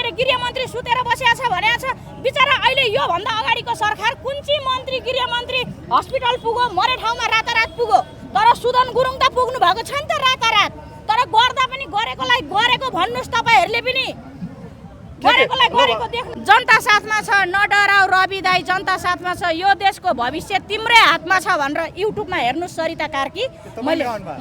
मन्त्री गृहमन्त्री सुतेर बसेको छ भनेको छ बिचरा। अहिले यो भन्दा अगाडिको सरकार कुन चाहिँ मन्त्री गृहमन्त्री हस्पिटल पुग्यो, मरे ठाउँमा रातारात पुग्यो, तर सुदन गुरुङ त पुग्नु भएको छ नि त रातारात। तर गर्दा पनि गरेकोलाई गरेको भन्नुस् तपाईहरुले पनि, गरेकोलाई गरेको देख्नु। जनता साथमा छ, नडराउ रवि दाइ, जनता साथमा छ। यो देशको भविष्य तिम्रै हातमा छ भनेर युट्युबमा हेर्नु सरिता कार्की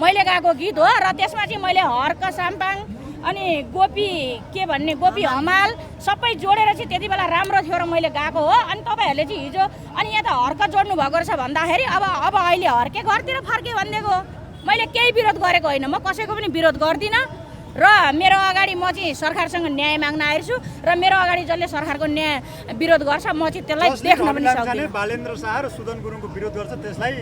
मैले गाएको गीत हो। र त्यसमा चाहिँ मैले हर्क साम्पाङ अनि गोपी के भन्ने गोपी हमाल सबै जोडेर चाहिँ त्यति बेला राम्रो थियो र मैले गाएको हो। अनि तपाईहरुले चाहिँ हिजो अनि यहाँ त हर्क जोड्नु भएको रहेछ भन्दाखेरि अब अहिले हर्के घरतिर फर्के भनिदिएको। मैले केही विरोध गरेको होइन, म कसैको पनि विरोध गर्दिनँ। र मेरो अगाडि म चाहिँ सरकारसँग न्याय माग्न आएको छु र मेरो अगाडि जसले सरकारको न्याय विरोध गर्छ म चाहिँ त्यसलाई देख्न पनि सक्दिनँ। बालेन्द्र शाह र सुदन गुरुङको विरोध गर्छ, त्यसलाई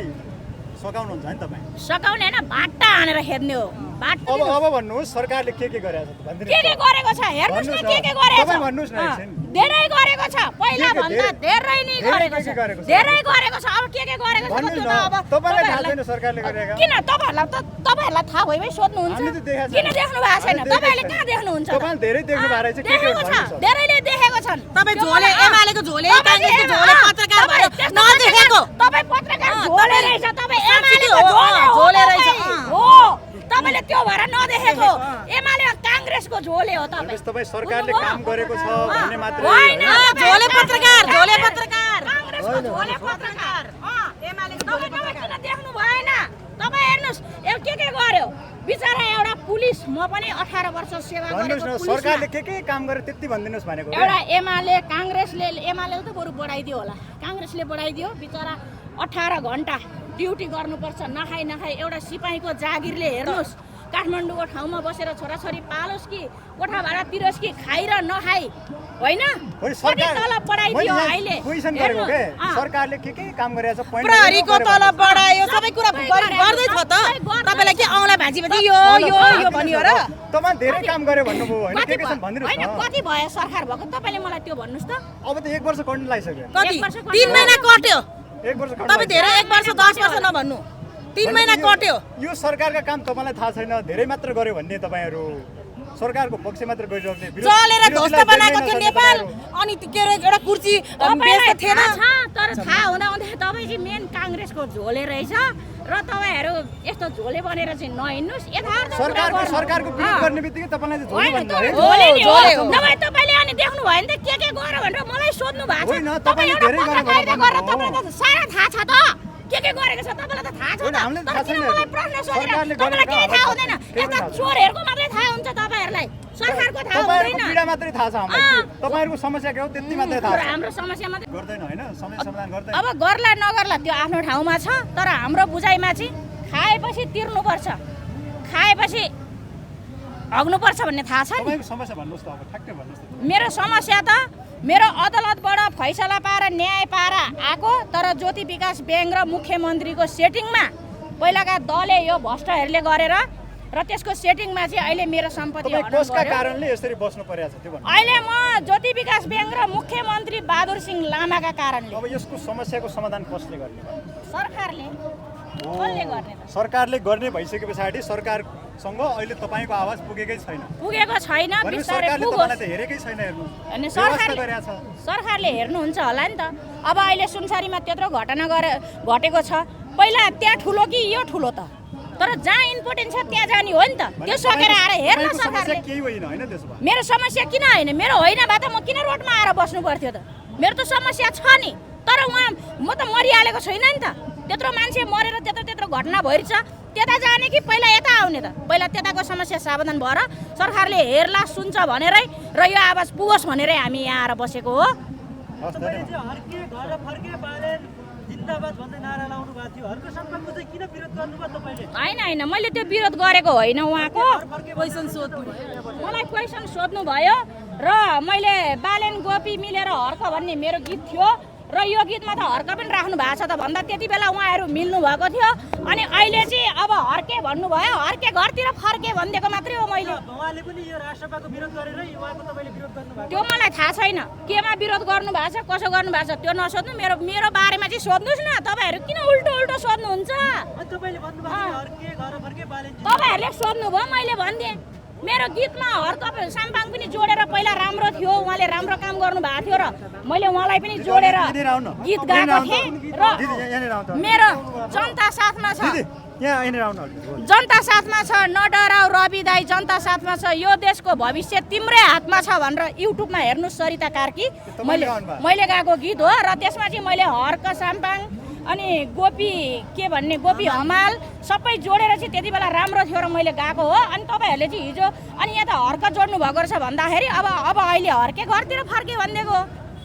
सकाउनुहुन्छ नि तपाईँ? सकाउने होइन, भाट्टा हानेर खेद्ने हो। अब भन्नुहोस् सरकारले के गरेको छ भन्दिनु। के गरेको छ हेर्नुस् न, के गरेको छ भन्नुस् न एकछिन। धेरै गरेको छ, पहिला भन्दा धेरै नै गरेको छ, धेरै गरेको छ। अब के गरेको छ त्यो त अब तपाईलाई थाहा छैन सरकारले गरेको? किन तपाईहरुलाई थाहा भयो भइ सोध्नुहुन्छ? किन देख्नु भएको छैन? तपाईहरुले कहाँ देख्नुहुन्छ? तपाईले धेरै देख्नु भएको रहेछ। के छ धेरैले देखेको छन्। तपाई झोले एमालेको झोले कांग्रेसको झोले पत्रकार भएर नदेखेको। तपाई पत्रकार झोले रहेछ, तपाई एमालेको झोले रहेछ हो। तपाईले त्यो भएर नदेखेको। एमाले कांग्रेसको झोले हो तपाईँ। तपाई सरकारले काम गरेको छ भन्ने मात्र होइन। झोले पत्रकार कांग्रेसको झोले पत्रकार। एमालेको झोले पत्रकार किन देख्नु भएन? तपाई हेर्नुस् के गर्यो बिचारा एउटा पुलिस। म पनि 18 वर्ष सेवा गरेको पुलिस। सरकारले के काम गरे त्यति भन्दिनुस् भनेको। एउटा एमाले कांग्रेसले त बरु बढाइदियो होला, कांग्रेसले बढाइदियो। बिचारा 18 घण्टा ड्युटी गर्नुपर्छ, नखाई एउटा सिपाहीको जागिरले हेर्नुस् काठमाडौँको ठाउँमा बसेर छोराछोरी पालोस् कि कोठा भाडा तिरोस् कि खाइ र नखाई होइन। तलब बढाइदियो अहिले सरकारले के काम गरेछ? प्रहरीको तलब बढायो, सबै कुरा गर्दै छ त। तपाईलाई के औँला भाजी यो भनियो र? तपाई धेरै काम गरे भन्नुभयो हैन? के छन् भन्दिनुस् हैन? कति भयो सरकार भएको तपाईले मलाई त्यो भन्नुस् त। अब त 1 वर्ष कट्न लागिसक्यो। कति? 3 महिना कट्यो। 1 वर्ष कट्न। तपाई धेरै 1 वर्ष 10 वर्ष नभन्नु, 3 महिना कट्यो। यो सरकारका काम तपाईलाई थाहा छैन, धेरै मात्र गर्यो भन्ने तपाईहरु सरकारको पक्ष मात्र गरिरहेको थियो। चलेर ध्वस्त बनाएको थियो नेपाल। अनि के रे एउटा कुर्सी बेच्दै थिएन। तर थाहा हुँदा तपाई चाहिँ मेन कांग्रेसको झोले रहेछ र तपाईहरु यस्तो झोले बनेर चाहिँ नहिन्नुस्। यथार्थ सरकारको विरोध गर्ने बित्तिकै तपाईलाई चाहिँ झोले भन्नु है? झोले हो। नभए तपाईले अनि देख्नु भयो नि त के गर्यो भनेर मलाई सोध्नु भएको छ। तपाई धेरै गरेर तपाईलाई त सारा थाहा छ त के गरेको छ? तपाईलाई त थाहा छ त। तर किन मलाई प्रश्न सोधेर तपाईलाई के थाहा हुँदैन? यस्ता चोरहरुको मात्रै थाहा हुन्छ तपाईहरुलाई, सरकारको थाहा हुँदैन। पीडा मात्रै थाहा छ हामीलाई। तपाईहरुको समस्या के हो त्यति मात्रै थाहा छ। हाम्रो समस्या मात्रै गर्दैन हैन, समस्या समाधान गर्दैन। अब गर्ला नगर्ला त्यो आफ्नो ठाउँमा छ, तर हाम्रो बुझाइमा चाहिँ खाएपछि तिर्नुपर्छ, खाएपछि हग्नुपर्छ भन्ने थाहा छ नि। तपाईको समस्या भन्नुस् त, अब ठ्याक्कै भन्नुस् त। मेरो समस्या त मेरो अदालतबाट फैसला पाएर न्याय पाएर आएको, तर ज्योति विकास ब्याङ्क र मुख्यमन्त्रीको सेटिङमा पहिलाका दलले यो भ्रष्टहरूले गरेर र त्यसको सेटिङमा चाहिँ अहिले मेरो सम्पत्ति हडप गर्यो। कसका कारणले यसरी बस्नु परेछ त्यो भन्नु? अहिले म ज्योति विकास ब्याङ्क र मुख्यमन्त्री बहादुर सिंह लामाका कारणले। अब यसको समस्याको समाधान कसले गर्ने? सरकारले। कसले गर्ने त? सरकारले गर्ने भइसके पछाडी सरकारसँग अहिले तपाईको आवाज पुगेकै छैन। पुगेको छैन, बिस्तारै सरकारले पुग्छ। तपाईलाई त हेरेकै छैन हेर्नु। अनि सरकारले हेर्नुहुन्छ होला नि त। अब अहिले सुनसरीमा त्यत्रो घटना घटेको छ, पहिला त्यहाँ ठुलो कि यो ठुलो त? तर जहाँ इम्पोर्टेन्ट छ त्यहाँ जाने हो नि त। त्यो सकेर आएर हेर्न सरकारले। केही होइन हैन त्यसो भए? मेरो समस्या किन होइन? मेरो होइन भए त म किन रोडमा आएर बस्नु पर्थ्यो त? मेरो त समस्या छ नि, तर म त मरिहालेको छैन नि त। त्यत्रो मान्छे मरेर त्यत्रो घटना भइरहेछ, त्यता जाने कि पहिला यता आउने त? पहिला त्यताको समस्या समाधान भएर सरकारले हेर्ला सुन्छ भनेरै र यो आवाज पुगोस् भनेरै हामी यहाँ आएर बसेको हो। होइन मैले त्यो विरोध गरेको होइन। उहाँको मलाई क्वेसन सोध्नु भयो र मैले बालेन गोपी मिलेर हर्क भन्ने मेरो गीत थियो र यो गीतमा त हर्क पनि राख्नु भएको छ त भन्दा त्यति बेला उहाँहरू मिल्नु भएको थियो। अनि अहिले चाहिँ अब हर्के भन्नुभयो, हर्के घरतिर फर्के भनिदिएको मात्रै हो मैले। त्यो मलाई थाहा छैन केमा विरोध गर्नु भएको छ, कसो गर्नु भएको छ, त्यो नसोध्नु। मेरो बारेमा चाहिँ सोध्नुहोस् न। तपाईहरू किन उल्टो सोध्नुहुन्छ? तपाईँहरूले सोध्नुभयो, मैले भनिदिएँ। मेरो गीतमा हर्क साम्पाङ पनि जोडेर पहिला राम्रो थियो, उहाँले राम्रो काम गर्नु भएको थियो र मैले उहाँलाई पनि जोडेर गीत गाएको थिएँ र मेरो जनता साथमा छ, जनता साथमा छ, नडराउ रवि दाई जनता साथमा छ, यो देशको भविष्य तिम्रै हातमा छ भनेर युट्युबमा हेर्नुहोस् सरिता कार्की मैले गाएको गीत हो। र त्यसमा चाहिँ मैले हर्क साम्पाङ अनि गोपी के भन्ने गोपी हमाल सबै जोडेर चाहिँ त्यति बेला राम्रो थियो र मैले गाएको हो। अनि तपाईँहरूले चाहिँ हिजो अनि यहाँ त हर्क जोड्नु भएको रहेछ भन्दाखेरि अब अहिले हर्के घरतिर फर्के भनिदिएको।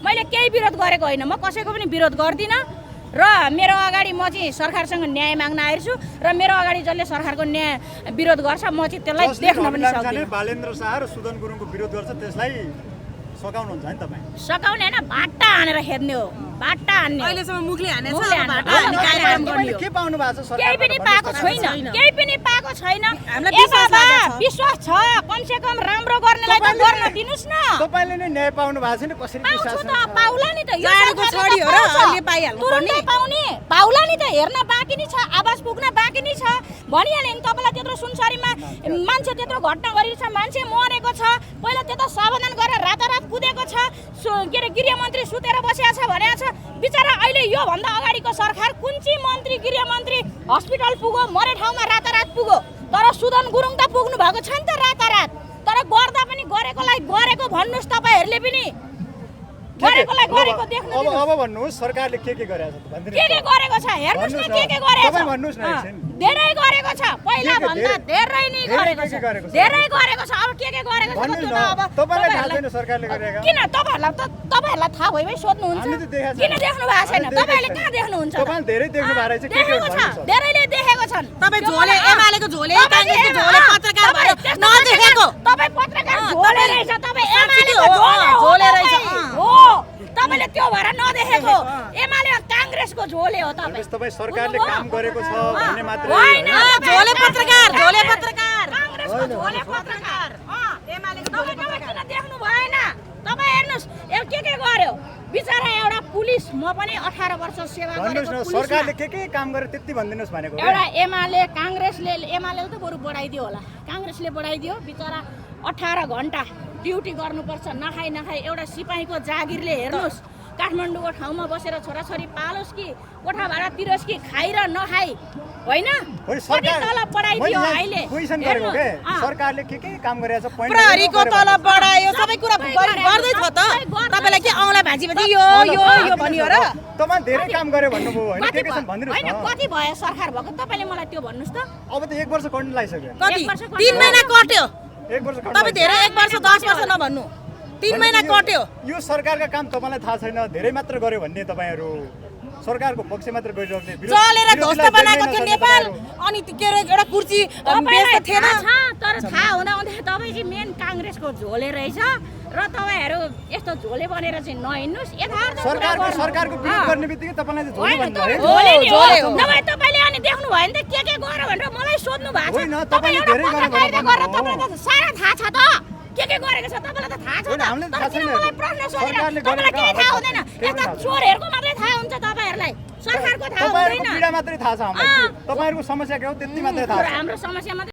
मैले केही विरोध गरेको होइन, म कसैको पनि विरोध गर्दिनँ र मेरो अगाडि म चाहिँ सरकारसँग न्याय माग्न आएको छु र मेरो अगाडि जसले सरकारको न्याय विरोध गर्छ म चाहिँ त्यसलाई देख्न पनि सक्दिनँ। बालेन्द्र शाह र सुदन गुरुङको विरोध गर्छ, त्यसलाई सकाउनुहुन्छ नि तपाईँ? सकाउने होइन, भाट्टा हानेर खेद्ने हो, भाट्टा हान्ने। अहिलेसम्म मुखले हानेछ, मुखले अब हान्ने। भाटा हान्ने कार्यक्रम गर्ने तपाईँले हो। के पाउनु भएको छ सरकारबाट? केही पनि पाएको छैन, केही पनि पाएको छैन। हामीलाई ए विश्वास बाबा, लागेको छ। विश्वास छ, कमसे कम राम्रो गर्नेलाई त गर्न दिनुस् न। तपाईँले नै न्याय पाउनु भएको छैन, कसरी पाउँछु विश्वास त, हुन्छ? पाउला नि त, यो जाडोको सरकारले छोडी त हो र, पाउँछ। अहिले पाइहाल्नु तुरुन्तै पर्ने। पाउने, पाउला नि त, हेर्न बाँकी नै छ, आवाज पुग्न बाँकी नै छ। भनिहालेँ नि तपाईँलाई, त्यत्रो सुनसरीमा मान्छे त्यत्रो घटना गरिरहेछ, मान्छे मरेको छ, पहिला त्यता सावधान गरेर रातारात कुदेको छ, के अरे गृहमन्त्री सुतेर बसेको छ भनेको छ। बिचरा अहिले योभन्दा अगाडिको सरकार कुन चाहिँ मन्त्री गृहमन्त्री हस्पिटल पुग्यो, मरे ठाउँमा रातारात पुग्यो, तर सुदन गुरुङ त पुग्नु भएको छ नि त रातारात। तर गर्दा पनि गरेकोलाई गरेको भन्नुहोस् तपाईँहरूले पनि, गरेकोलाई गरेको देख्नु अब दिनुहोस्। अब भन्नुहोस् सरकारले के गरेको छ भनिदिनु। के गरेको छ हेर्नुहोस् न, के गरेको छ। तपाईँ भन्नुहोस् न एकछिन। धेरै गरेको छ, पहिला के भन्दा धेरै नै गरेको छ, गरेको छ? धेरै गरेको छ। अब के गरेको छ भन्नुहोस् त्यो न, त अब तपाईँलाई थाहा तपाईँहरूलाई- छैन सरकारले गरेको? किन तपाईँहरूलाई थाहा भयो सोध्नुहुन्छ? हामीले त देखेको छ। किन देख्नु भएको छैन? हामीले तपाईँहरूले देखेको छ। कहाँ देख्नुहुन्छ? तपाईँले धेरै देख्नु भएको रहेछ, के देखेको छ, भन्नुहोस्? धेरैले देखेको छन्। तपाईँ त्यो झोले, मलाई- एमालेको झोले, तपाईँ काङ्ग्रेसको चाहिँ- झोले, पत्रकार तपाईँ भएर त्यस्तो नदेखेको। तपाईँ पत्रकार अँ, झोले तपाईँ- रहेछ, तपाईँ साँच्चीकै एमालेको हो, झोले हो झोले रहेछ, तपाईँ। अँ। हो, तपाईँले त्यो भएर नदेखेको। एमाले काङ्ग्रेसको झोले हो तपाईँ। भनेपछि तपाईँ सरकारले बुझ्नुभयो? काम गरेको छ भन्ने मात्रै होइन, होइन। झोले पत्रकार, झोले पत्रकार। काङ्ग्रेसको झोले पत्रकार। एमालेको तपाईँ किन देख्नु भएन? तपाईँ हेर्नुहोस्, यो के गर्यो बिचरा एउटा पुलिस, म पनि 18 वर्ष सेवा भन्नुहोस् गरेको न, पुलिसमा। सरकारले के काम गर्यो त्यति भनिदिनुहोस् भनेको के? एउटा एमाले काङ्ग्रेसले त बरु बढाइदियो होला, काङ्ग्रेसले बढाइदियो। बिचरा 18 घन्टा ड्युटी गर्नुपर्छ, नखाइ एउटा सिपाहीको जागिरले हेर्नुहोस्, काठमाडौँको ठाउँमा बसेर छोराछोरी पालोस् कि कोठा भाडा तिरोस् कि खाइ र नखाइ, होइन? कति तलब बढाइदियो अहिले क्वेसन गरेको के अँ। सरकारले के काम गरेको छ? point प्रहरीको गरेको तलब भन्नुहोस्। बढायो, सबै कुरा गर्दै छ त। तपाईँलाई के औँला भाँचीपछि यो भनियो र? तपाईँ धेरै काम गर्यो भन्नुभयो होइन? कति के भनिदिनुहोस् होइन, न। कति भयो सरकार भएको तपाईँले मलाई त्यो भन्नुहोस् त। अब त 1 वर्ष कट्नु लागिसक्यो। कति? एक वर्ष 3 महिना कट्यो। 1 वर्ष कट्नु तपाईँ धेरै 1 वर्ष 10 वर्ष नभन्नु, 3 महिना कट्यो। यो सरकारका काम तपाईँलाई थाहा छैन, धेरै मात्र गर्यो भन्ने तपाईँहरू सरकारको पक्ष मात्र गरिराख्ने विरोध- चलेर ध्वस्त विरोधलाई बनाएको देख्दैन थियो सक्ने नेपाल। तपाईँहरू। अनि के अरे एउटा कुर्सी तपाईँलाई बेच्न थिएन। थाहा छ, तर थाहा हुँदा तपाईँ चाहिँ मेन काङ्ग्रेसको झोले रहेछ र तपाईँहरू यस्तो झोले बनेर चाहिँ नहिँड्नुहोस्। यथार्थ कुरा सरकारको गर्नु। विरोध अँ। गर्ने बित्तिकै तपाईँलाई चाहिँ झोले होइन, भन्नु तपाईँ है? झोले नि हो। झोले हो। नभए तपाईँले अनि देख्नु भयो भने त के गर्यो भनेर मलाई सोध्नु भएको छ। होइन, तपाईँ तपाईँले एउटा धेरै गरेर पत्रकारिता गरेर भन्नुभयो। तपाईँलाई त सारा थाहा छ त, के गरेको छ तपाईँलाई त थाहा छ होइन, त। हामीलाई तर थाहा किन छैन। मलाई प्रश्न सोधेर सरकारले तपाईँलाई गरेको केही थाहा हामीलाई हुँदैन? केही यस्ता थाहा छैन। चोरहरूको मात्रै थाहा हुन्छ तपाईँहरूलाई, सरकारको थाहा तपाईँहरूको हुँदैन। पीडा मात्रै थाहा छ हामीलाई। अँ। तपाईँहरूको समस्या के हो त्यति मात्रै थाहा छ। हाम्रो समस्या मात्रै